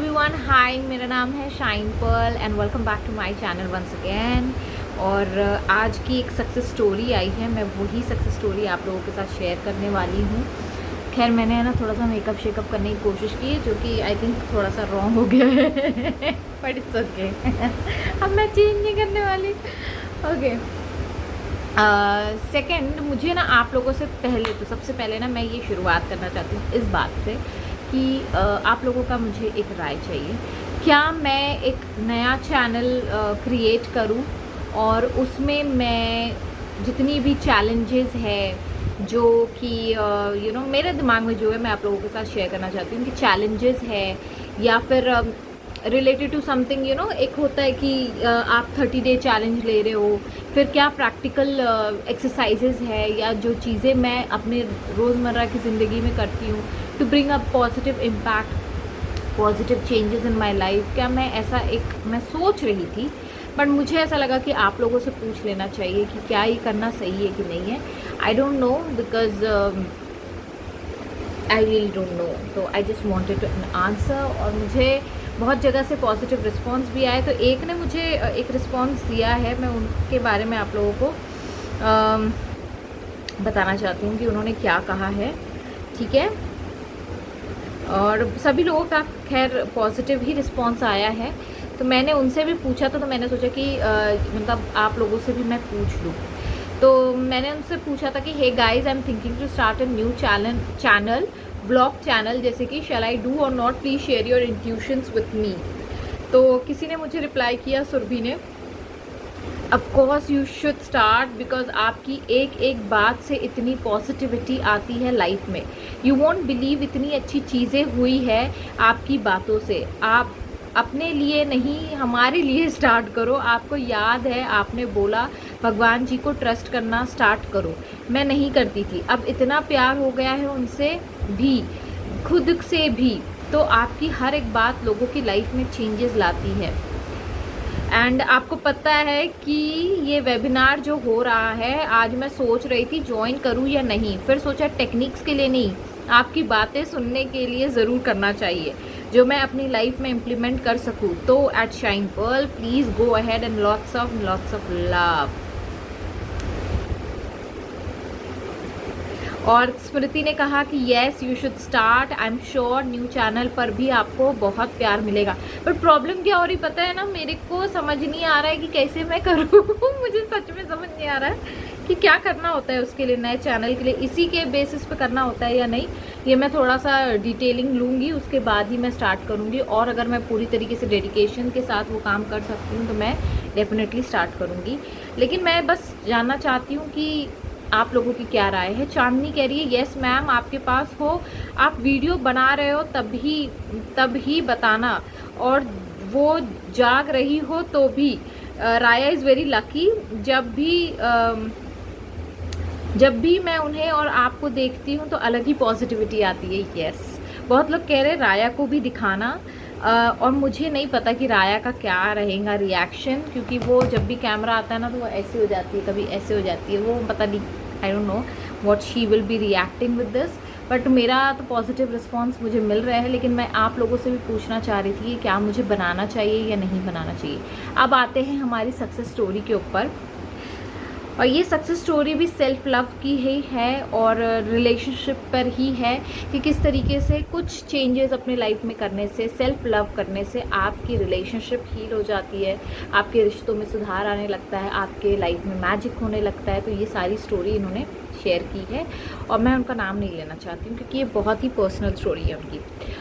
Everyone, हाय, मेरा नाम है Shine Pearl and welcome back to my channel once again. और आज की एक सक्सेस स्टोरी आई है, मैं वही सक्सेस स्टोरी आप लोगों के साथ शेयर करने वाली हूँ। खैर मैंने ना थोड़ा सा मेकअप शेकअप करने की कोशिश की है, जो कि आई थिंक थोड़ा सा रॉन्ग हो गया है बट इट्स ओके अब मैं चेंज नहीं करने वाली। ओके, सेकंड, मुझे ना आप लोगों से पहले तो सबसे पहले ना मैं ये शुरुआत करना चाहती हूँ इस बात से कि आप लोगों का मुझे एक राय चाहिए। क्या मैं एक नया चैनल क्रिएट करूं और उसमें मैं जितनी भी चैलेंजेस है जो कि मेरे दिमाग में जो है मैं आप लोगों के साथ शेयर करना चाहती हूँ कि चैलेंजेस है या फिर रिलेटेड टू समथिंग एक होता है कि आप 30 डे चैलेंज ले रहे हो, फिर क्या प्रैक्टिकल एक्सरसाइजेज है या जो चीज़ें मैं अपने रोज़मर्रा की ज़िंदगी में करती हूँ to bring up positive impact, positive changes in my life. क्या मैं ऐसा मैं सोच रही थी, बट मुझे ऐसा लगा कि आप लोगों से पूछ लेना चाहिए कि क्या ये करना सही है कि नहीं है। I don't know because I really don't know, तो I just wanted an answer. और मुझे बहुत जगह से पॉजिटिव रिस्पॉन्स भी आए, तो एक ने मुझे एक रिस्पॉन्स दिया है, मैं उनके बारे में आप लोगों को बताना चाहती हूँ कि उन्होंने क्या कहा है। ठीक है, और सभी लोगों का खैर पॉजिटिव ही रिस्पॉन्स आया है, तो मैंने उनसे भी पूछा था, तो मैंने सोचा कि मतलब आप लोगों से भी मैं पूछ लूँ। तो मैंने उनसे पूछा था कि hey guys, I am thinking to start a new channel blog channel, जैसे कि शैल आई डू और not, please share your intuitions with me. तो किसी ने मुझे रिप्लाई किया, सुरभि ने, of course you should start, because आपकी एक एक बात से इतनी पॉजिटिविटी आती है लाइफ में। यू वॉन्ट बिलीव, इतनी अच्छी चीज़ें हुई है आपकी बातों से। आप अपने लिए नहीं, हमारे लिए स्टार्ट करो। आपको याद है आपने बोला भगवान जी को ट्रस्ट करना स्टार्ट करो। मैं नहीं करती थी, अब इतना प्यार हो गया है उनसे भी, खुद से भी। तो आपकी हर एक बात लोगों की लाइफ में चेंजेस लाती है। एंड आपको पता है कि ये वेबिनार जो हो रहा है, आज मैं सोच रही थी ज्वाइन करूं या नहीं, फिर सोचा टेक्निक्स के लिए नहीं, आपकी बातें सुनने के लिए ज़रूर करना चाहिए, जो मैं अपनी लाइफ में इम्प्लीमेंट कर सकूं। तो at Shine Pearl, please go ahead and lots of love. और स्मृति ने कहा कि yes you should start, I am sure new channel पर भी आपको बहुत प्यार मिलेगा। बट प्रॉब्लम क्या हो रही पता है ना, मेरे को समझ नहीं आ रहा है कि कैसे मैं करूँ मुझे सच में समझ नहीं आ रहा है कि क्या करना होता है उसके लिए, नए चैनल के लिए इसी के बेसिस पे करना होता है या नहीं। ये मैं थोड़ा सा डिटेलिंग लूँगी, उसके बाद ही मैं स्टार्ट करूँगी। और अगर मैं पूरी तरीके से डेडिकेशन के साथ वो काम कर सकती हूँ तो मैं डेफिनेटली स्टार्ट करूँगी। लेकिन मैं बस जानना चाहती हूँ कि आप लोगों की क्या राय है। चांदनी कह रही है यस मैम, आपके पास हो, आप वीडियो बना रहे हो तब ही बताना, और वो जाग रही हो तो भी। राया इज़ वेरी लकी, जब भी मैं उन्हें और आपको देखती हूँ तो अलग ही पॉजिटिविटी आती है। यस, बहुत लोग कह रहे हैं राया को भी दिखाना, और मुझे नहीं पता कि राया का क्या रहेगा रिएक्शन, क्योंकि वो जब भी कैमरा आता है ना तो वो ऐसे हो जाती है, कभी ऐसे हो जाती है, वो पता नहीं, आई don't know what she will be reacting with this. But मेरा तो पॉजिटिव रिस्पॉन्स मुझे मिल रहा है, लेकिन मैं आप लोगों से भी पूछना चाह रही थी कि क्या मुझे बनाना चाहिए या नहीं बनाना चाहिए। अब आते हैं हमारी सक्सेस स्टोरी के ऊपर, और ये सक्सेस स्टोरी भी सेल्फ लव की ही है और रिलेशनशिप पर ही है कि किस तरीके से कुछ चेंजेस अपने लाइफ में करने से, सेल्फ लव करने से आपकी रिलेशनशिप हील हो जाती है, आपके रिश्तों में सुधार आने लगता है, आपके लाइफ में मैजिक होने लगता है। तो ये सारी स्टोरी इन्होंने शेयर की है, और मैं उनका नाम नहीं लेना चाहती हूँ क्योंकि ये बहुत ही पर्सनल स्टोरी है उनकी।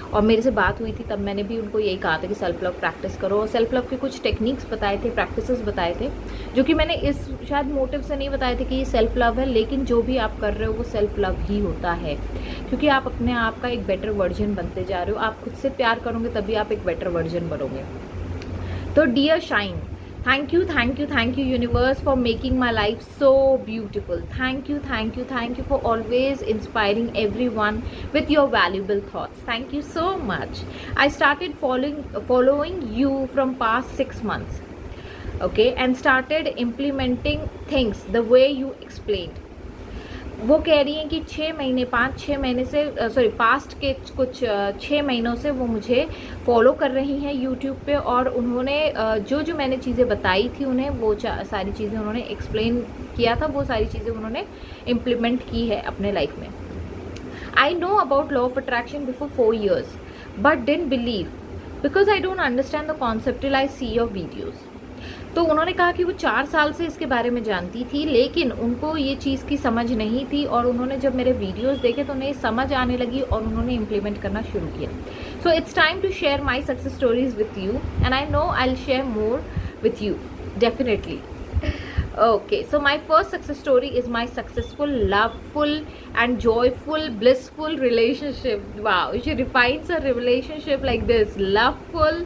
और मेरे से बात हुई थी तब मैंने भी उनको यही कहा था कि सेल्फ लव प्रैक्टिस करो, और सेल्फ लव के कुछ टेक्निक्स बताए थे, प्रैक्टिसेस बताए थे, जो कि मैंने इस शायद मोटिव से नहीं बताए थे कि ये सेल्फ लव है, लेकिन जो भी आप कर रहे हो वो सेल्फ लव ही होता है, क्योंकि आप अपने आप का एक बेटर वर्जन बनते जा रहे हो। आप खुद से प्यार करोगे तभी आप एक बेटर वर्जन बनोगे। तो dear Shine, thank you universe for making my life so beautiful. Thank you for always inspiring everyone with your valuable thoughts. Thank you so much. I started following you from past 6 months, okay, and started implementing things the way you explained. वो कह रही हैं कि 6 महीने 5-6 महीने से past के कुछ 6 महीनों से वो मुझे फॉलो कर रही हैं यूट्यूब पे, और उन्होंने जो जो मैंने चीज़ें बताई थी उन्हें वो सारी चीज़ें उन्होंने एक्सप्लेन किया था, वो सारी चीज़ें उन्होंने इम्प्लीमेंट की है अपने लाइफ में। I know about law of attraction before 4 years but didn't believe because I don't understand the concept till I see your videos. तो उन्होंने कहा कि वो 4 साल से इसके बारे में जानती थी, लेकिन उनको ये चीज़ की समझ नहीं थी, और उन्होंने जब मेरे वीडियोस देखे तो उन्हें समझ आने लगी और उन्होंने इम्प्लीमेंट करना शुरू किया। So it's time to share my success stories with you, and I know I will share more with you definitely. Okay, so my first success story is my successful, loveful and joyful, blissful relationship. Wow, she defines a relationship like this: loveful,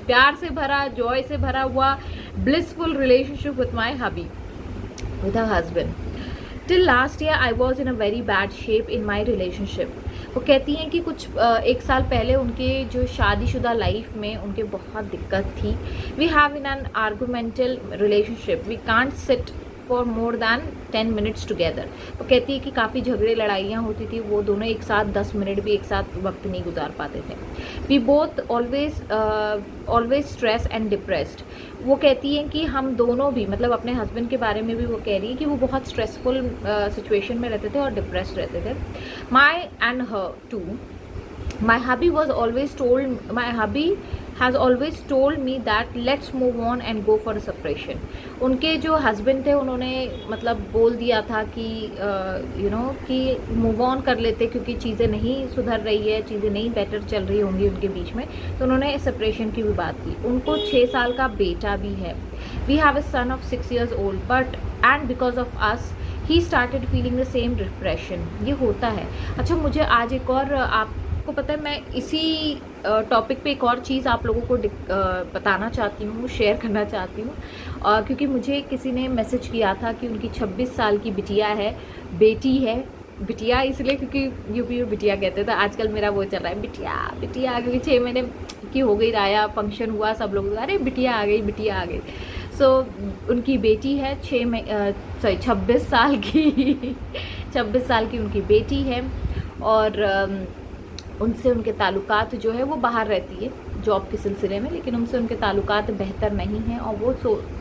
प्यार से भरा, Joy से भरा हुआ, blissful relationship with my hubby, with her husband. Till last year I was in a very bad shape in my relationship. वो कहती हैं कि कुछ 1 साल पहले उनके जो शादीशुदा लाइफ में उनके बहुत दिक्कत थी. We have in an argumental relationship, we can't sit for more than 10 minutes together. वो कहती है कि काफ़ी झगड़े लड़ाइयाँ होती थी, वो दोनों एक साथ 10 मिनट भी एक साथ वक्त नहीं गुजार पाते थे. We both always stressed and depressed. वो कहती हैं कि हम दोनों भी, मतलब अपने हस्बैंड के बारे में भी वो कह रही है कि वो बहुत स्ट्रेसफुल सिचुएशन में रहते थे और डिप्रेस्ड रहते थे. My and her too. My hubby has always told me that let's move on and go for a separation. उनके जो हस्बैंड थे उन्होंने मतलब बोल दिया था कि कि मूव ऑन कर लेते, क्योंकि चीज़ें नहीं सुधर रही है, चीज़ें नहीं बेटर चल रही होंगी उनके बीच में, तो उन्होंने सेपरेशन की भी बात की. उनको 6 साल का बेटा भी है. We have a son of 6 years old, but and because of us he started feeling the same depression. ये होता है. अच्छा, मुझे आज एक और आपको पता है, मैं इसी टॉपिक पे एक और चीज़ आप लोगों को बताना चाहती हूँ, शेयर करना चाहती हूँ, क्योंकि मुझे किसी ने मैसेज किया था कि उनकी 26 साल की बिटिया है, बेटी है. बिटिया इसलिए क्योंकि यूपी में बिटिया कहते थे, आजकल मेरा वो चल रहा है बिटिया बिटिया, क्योंकि 6 महीने की हो गई, राया फंक्शन हुआ, सब लोग अरे बिटिया आ गई बिटिया आ गई. सो उनकी बेटी है 26 साल की 26 साल की उनकी बेटी है, और उनसे उनके ताल्लुकात जो है, वो बाहर रहती है जॉब के सिलसिले में, लेकिन उनसे उनके ताल्लुकात बेहतर नहीं हैं, और वो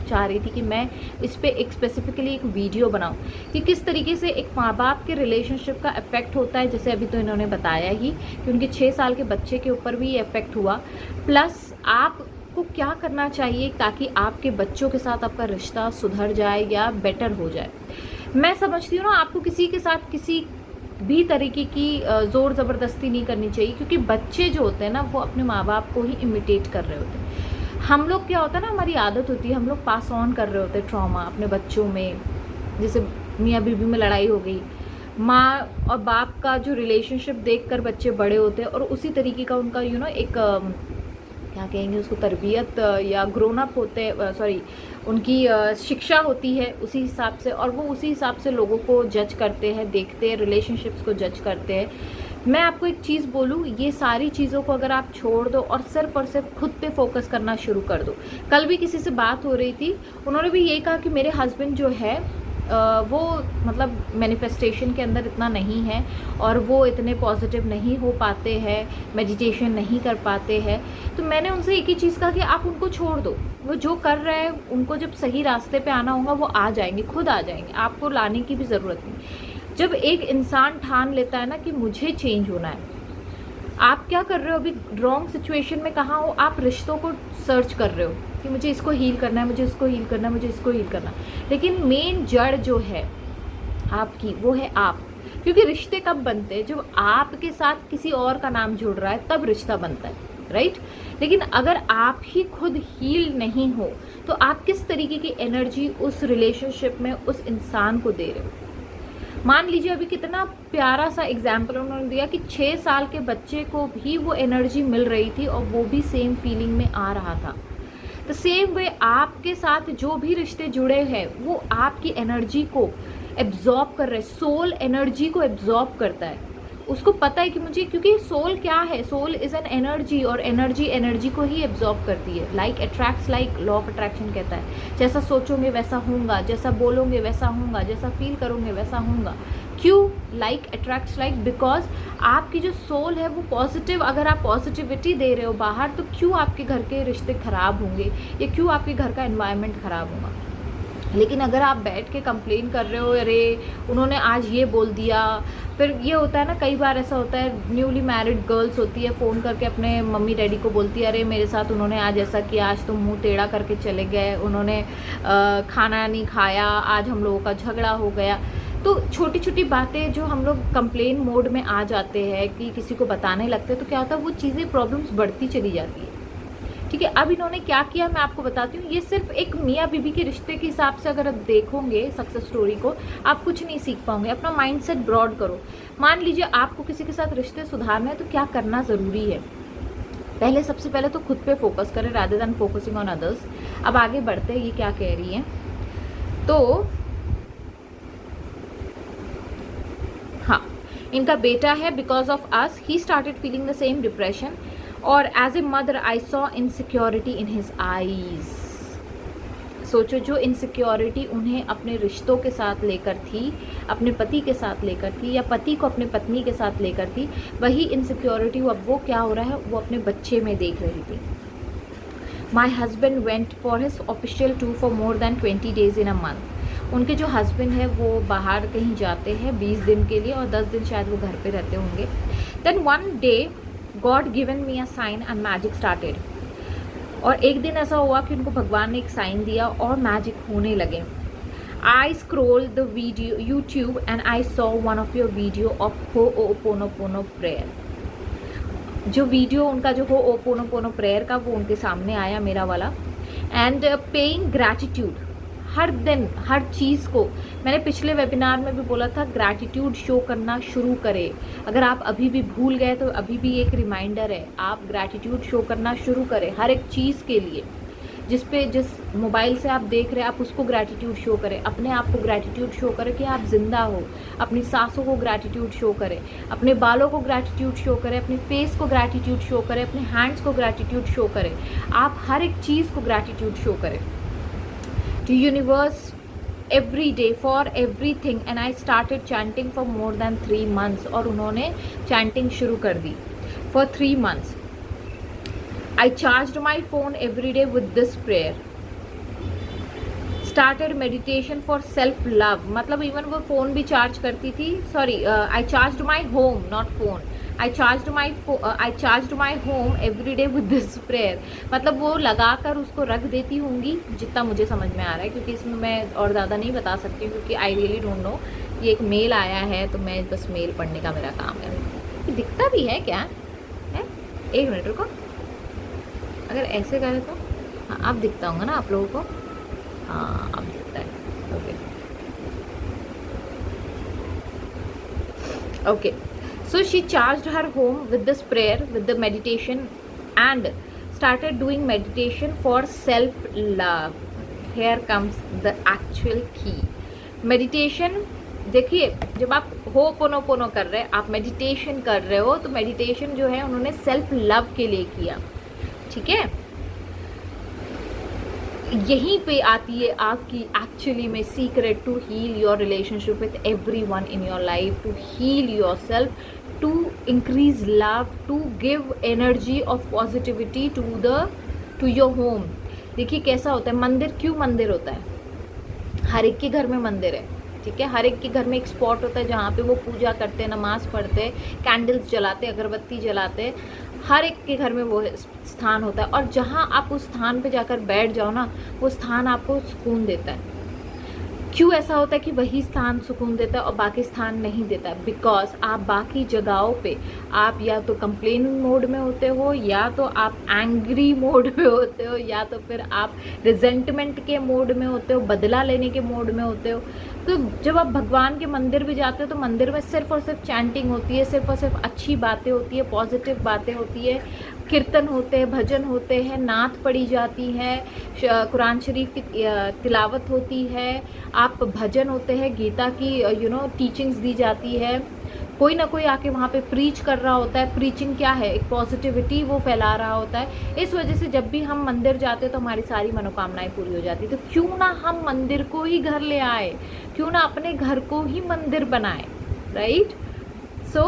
चाह रही थी कि मैं इस पे एक स्पेसिफिकली एक वीडियो बनाऊं कि किस तरीके से एक माँ बाप के रिलेशनशिप का इफ़ेक्ट होता है. जैसे अभी तो इन्होंने बताया ही कि उनके 6 साल के बच्चे के ऊपर भी ये इफ़ेक्ट हुआ, प्लस आपको क्या करना चाहिए ताकि आपके बच्चों के साथ आपका रिश्ता सुधर जाए या बेटर हो जाए. मैं समझती हूँ ना, आपको किसी के साथ किसी भी तरीके की ज़ोर ज़बरदस्ती नहीं करनी चाहिए, क्योंकि बच्चे जो होते हैं ना, वो अपने माँ बाप को ही इमिटेट कर रहे होते हैं. हम लोग क्या होता है ना, हमारी आदत होती है, हम लोग पास ऑन कर रहे होते हैं ट्रॉमा अपने बच्चों में. जैसे मियाँ बीवी में लड़ाई हो गई, माँ और बाप का जो रिलेशनशिप देखकर बच्चे बड़े होते हैं, और उसी तरीके का उनका एक क्या कहेंगे उसको, तरबियत या ग्रोन अप होते हैं, उनकी शिक्षा होती है उसी हिसाब से, और वो उसी हिसाब से लोगों को जज करते हैं, देखते हैं, रिलेशनशिप्स को जज करते हैं. मैं आपको एक चीज़ बोलूँ, ये सारी चीज़ों को अगर आप छोड़ दो और सिर्फ खुद पे फोकस करना शुरू कर दो. कल भी किसी से बात हो रही थी, उन्होंने भी ये कहा कि मेरे हस्बैंड जो है वो मतलब मैनिफेस्टेशन के अंदर इतना नहीं है, और वो इतने पॉजिटिव नहीं हो पाते हैं, मेडिटेशन नहीं कर पाते हैं. तो मैंने उनसे एक ही चीज़ कहा कि आप उनको छोड़ दो, वो जो कर रहे हैं, उनको जब सही रास्ते पे आना होगा वो आ जाएंगे, खुद आ जाएंगे, आपको लाने की भी ज़रूरत नहीं. जब एक इंसान ठान लेता है ना कि मुझे चेंज होना है, आप क्या कर रहे हो, अभी रॉन्ग सिचुएशन में कहाँ हो, आप रिश्तों को सर्च कर रहे हो कि मुझे इसको हील करना है, मुझे इसको हील करना है, मुझे इसको हील करना है. लेकिन मेन जड़ जो है आपकी, वो है आप. क्योंकि रिश्ते कब बनते हैं, जब आपके साथ किसी और का नाम जुड़ रहा है, तब रिश्ता बनता है, राइट. लेकिन अगर आप ही खुद हील नहीं हो, तो आप किस तरीके की एनर्जी उस रिलेशनशिप में उस इंसान को दे रहे हो. मान लीजिए अभी कितना प्यारा सा एग्जाम्पल उन्होंने दिया कि 6 साल के बच्चे को भी वो एनर्जी मिल रही थी, और वो भी सेम फीलिंग में आ रहा था. द सेम वे आपके साथ जो भी रिश्ते जुड़े हैं, वो आपकी एनर्जी को एब्जॉर्ब कर रहे हैं, सोल एनर्जी को एब्जॉर्ब करता है. उसको पता है कि मुझे, क्योंकि सोल क्या है, सोल इज़ एन एनर्जी, और एनर्जी को ही एब्जॉर्ब करती है। Like attracts like, law of attraction कहता है, जैसा सोचोगे वैसा होऊंगा, जैसा बोलोगे वैसा होऊंगा, जैसा फील करोगे वैसा होऊंगा। क्यों लाइक अट्रैक्ट्स लाइक? बिकॉज आपकी जो सोल है वो पॉजिटिव, अगर आप पॉजिटिविटी दे रहे हो बाहर, तो क्यों आपके घर के रिश्ते ख़राब होंगे, या क्यों आपके घर का एनवायरनमेंट ख़राब होगा। लेकिन अगर आप बैठ के कंप्लेन कर रहे हो, अरे उन्होंने आज ये बोल दिया, फिर ये होता है ना, कई बार ऐसा होता है, न्यूली मैरिड गर्ल्स होती है, फ़ोन करके अपने मम्मी डैडी को बोलती है, अरे मेरे साथ उन्होंने आज ऐसा किया, आज तो मुंह टेढ़ा करके चले गए, उन्होंने खाना नहीं खाया, आज हम लोगों का झगड़ा हो गया। तो छोटी छोटी बातें जो हम लोग कंप्लेन मोड में आ जाते हैं कि किसी को बताने लगते हैं, तो क्या होता है, वो चीज़ें प्रॉब्लम्स बढ़ती चली जाती है। ठीक है, अब इन्होंने क्या किया मैं आपको बताती हूँ। ये सिर्फ एक मियाँ बीबी के रिश्ते के हिसाब से अगर आप देखोगे सक्सेस स्टोरी को, आप कुछ नहीं सीख पाओगे। अपना माइंडसेट ब्रॉड करो। मान लीजिए आपको किसी के साथ रिश्ते सुधारना है, तो क्या करना ज़रूरी है? पहले, सबसे पहले तो खुद पे फोकस करें rather than focusing on others. अब आगे बढ़ते हैं, ये क्या कह रही है। तो हाँ, इनका बेटा है, because of us he started feeling the same depression, और as a mother I saw insecurity in his eyes. सोचो, जो इनसिक्योरिटी उन्हें अपने रिश्तों के साथ लेकर थी, अपने पति के साथ लेकर थी, या पति को अपने पत्नी के साथ लेकर थी, वही इनसिक्योरिटी अब वो क्या हो रहा है, वो अपने बच्चे में देख रही थी। My husband went for his official tour for more than 20 days in a month. उनके जो हस्बैंड है वो बाहर कहीं जाते हैं 20 दिन के लिए, और 10 दिन शायद वो घर पे रहते होंगे। Then one day God given me a sign and magic started. और एक दिन ऐसा हुआ कि उनको भगवान ने एक साइन दिया और मैजिक होने लगे। I scroll the video YouTube and I saw one of your video of ho'oponopono prayer. जो वीडियो उनका जो होओपोनोपोनो प्रेयर का, वो उनके सामने आया, मेरा वाला। एंड पेइंग ग्रैटिट्यूड, हर दिन हर चीज़ को, मैंने पिछले वेबिनार में भी बोला था, ग्रैटिट्यूड शो करना शुरू करें। अगर आप अभी भी भूल गए तो अभी भी एक रिमाइंडर है, आप ग्रैटिट्यूड शो करना शुरू करें हर एक चीज़ के लिए। जिस मोबाइल से आप देख रहे हैं, आप उसको ग्रैटिट्यूड शो करें, अपने आप को ग्रैटिट्यूड शो करें कि आप जिंदा हो, अपनी सांसों को ग्रैटिट्यूड शो करें, अपने बालों को ग्रैटिट्यूड शो करें, अपने फेस को ग्रैटिट्यूड शो करें, अपने हैंड्स को ग्रैटिट्यूड शो करें। आप हर एक चीज़ को ग्रैटिट्यूड शो करें to universe every day for everything, and I started chanting for more than 3 months। और उन्होंने chanting शुरू कर दी for 3 months। I charged my phone every day with this prayer, started meditation for self love। मतलब even वो phone भी charge करती थी, sorry, I charged my home not phone, I charged my home every day with this prayer। मतलब वो लगा कर उसको रख देती होंगी, जितना मुझे समझ में आ रहा है, क्योंकि इसमें मैं और ज़्यादा नहीं बता सकती, क्योंकि आई रियली डोंट नो। ये एक मेल आया है, तो मैं बस मेल पढ़ने का मेरा काम है। ये दिखता भी है क्या है? एक मिनट रुको, अगर ऐसे करें तो हाँ, अब दिखता होगा ना आप लोगों को? हाँ, अब दिखता है। Okay. So she charged her home with this prayer, with the meditation, and started doing meditation for self-love। Here comes the actual key। Meditation, देखिए, जब आप होपोनोपोनो कर रहे हैं, आप मेडिटेशन कर रहे हो, तो मेडिटेशन जो है उन्होंने सेल्फ लव के लिए किया। ठीक है, यहीं पे आती है आपकी एक्चुअली में secret to heal your relationship with everyone in your life, to heal yourself, to increase love, to give energy of positivity to your home. देखिए कैसा होता है, मंदिर क्यों मंदिर होता है? हर एक के घर में मंदिर है, ठीक है। हर एक के घर में एक स्पॉट होता है जहाँ पे वो पूजा करते, नमाज पढ़ते, कैंडल्स जलाते, अगरबत्ती जलाते। हर एक के घर में वो स्थान होता है, और जहाँ आप उस स्थान पे जाकर बैठ जाओ ना, वो स्थान आपको सुकून देता है। क्यों ऐसा होता है कि वही स्थान सुकून देता है और बाकी स्थान नहीं देता है? बिकॉज आप बाकी जगहों पे आप या तो कंप्लेनिंग मोड में होते हो, या तो आप एंग्री मोड में होते हो, या तो फिर आप रिजेंटमेंट के मोड में होते हो, बदला लेने के मोड में होते हो। तो जब आप भगवान के मंदिर भी जाते हो, तो मंदिर में सिर्फ और सिर्फ चैंटिंग होती है, सिर्फ और सिर्फ अच्छी बातें होती है, पॉजिटिव बातें होती है, कीर्तन होते हैं, भजन होते हैं, नात पढ़ी जाती है, कुरान शरीफ की तिलावत होती है, आप भजन होते हैं, गीता की टीचिंग्स दी जाती है। कोई ना कोई आके वहाँ पे प्रीच कर रहा होता है। प्रीचिंग क्या है, एक पॉजिटिविटी वो फैला रहा होता है। इस वजह से जब भी हम मंदिर जाते हैं तो हमारी सारी मनोकामनाएं पूरी हो जाती है। तो क्यों ना हम मंदिर को ही घर ले आए, क्यों ना अपने घर को ही मंदिर बनाए, right. So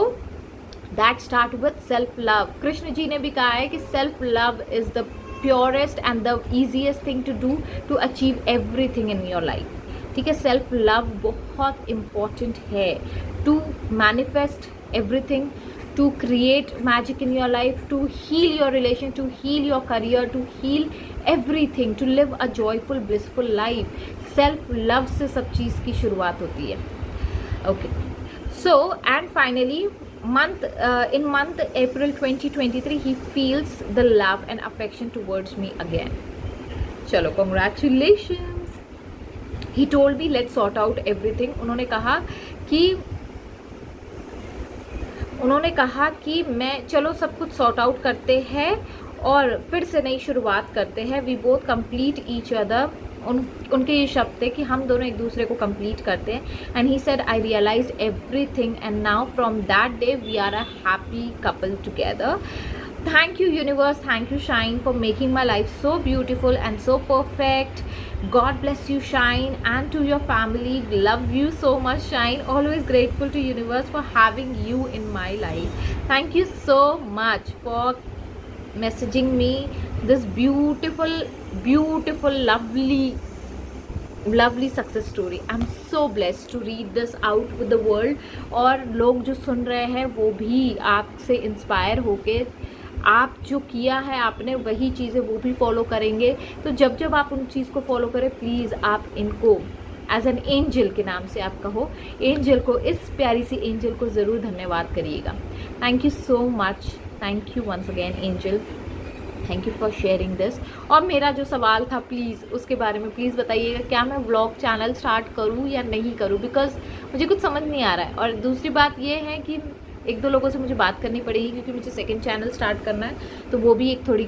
that start with self love. Krishna ji ने भी कहा है कि self love is the purest and the easiest thing to do to achieve everything in your life. ठीक है, सेल्फ लव बहुत इम्पॉर्टेंट है to manifest everything, to create magic in your life, to heal your relation, to heal your career, to heal everything, to live a joyful blissful life. Self love से सब चीज़ की शुरुआत होती है। Okay, so and finally in month April 2023 he feels the love and affection towards me again. चलो, congratulations. He told me let's sort out everything. उन्होंने कहा कि मैं चलो सब कुछ सॉर्ट आउट करते हैं और फिर से नई शुरुआत करते हैं। We both complete each other. उनके ये शब्द थे कि हम दोनों एक दूसरे को कंप्लीट करते हैं। And he said I realized everything and now from that day we are a happy couple together. Thank you universe, thank you Shine for making my life so beautiful and so perfect. God bless you Shine, and to your family, love you so much Shine. Always grateful to universe for having you in my life. Thank you so much for messaging me this beautiful lovely success story. I'm so blessed to read this out with the world. और लोग जो सुन रहे हैं वो भी आपसे inspire होके आप जो किया है आपने वही चीज़ें वो भी फॉलो करेंगे। तो जब आप उन चीज़ को फॉलो करें, प्लीज़ आप इनको एज एन एंजल के नाम से आप कहो, एंजल को, इस प्यारी सी एंजल को ज़रूर धन्यवाद करिएगा। Thank you so much, thank you once again angel, thank you for sharing this. और मेरा जो सवाल था प्लीज़ उसके बारे में प्लीज़ बताइएगा, क्या मैं व्लॉग चैनल स्टार्ट करूँ या नहीं करूँ, बिकॉज मुझे कुछ समझ नहीं आ रहा है। और दूसरी बात ये है कि एक दो लोगों से मुझे बात करनी पड़ेगी क्योंकि मुझे सेकंड चैनल स्टार्ट करना है, तो वो भी एक थोड़ी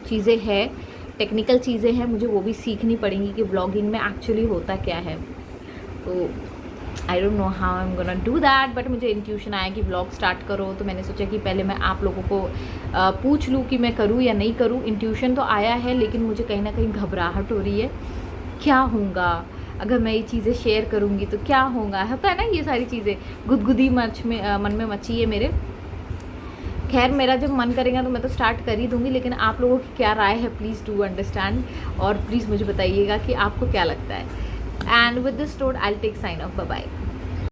चीज़ें हैं, टेक्निकल चीज़ें हैं, मुझे वो भी सीखनी पड़ेंगी कि व्लॉगिंग में एक्चुअली होता क्या है। तो आई don't know how I am gonna do that, but मुझे इंट्यूशन आया कि व्लॉग स्टार्ट करो, तो मैंने सोचा कि पहले मैं आप लोगों को पूछ लूँ कि मैं करूँ या नहीं करूँ। इंट्यूशन तो आया है लेकिन मुझे कहीं ना कहीं घबराहट हो रही है, क्या होगा अगर मैं ये चीज़ें शेयर करूँगी तो क्या होगा, होता है ना ये सारी चीज़ें, गुदगुदी मन में मची है मेरे। खैर, मेरा जब मन करेगा तो मैं तो स्टार्ट कर ही दूँगी, लेकिन आप लोगों की क्या राय है प्लीज़ डू अंडरस्टैंड, और प्लीज़ मुझे बताइएगा कि आपको क्या लगता है। And with this note I will take sign off, bye bye.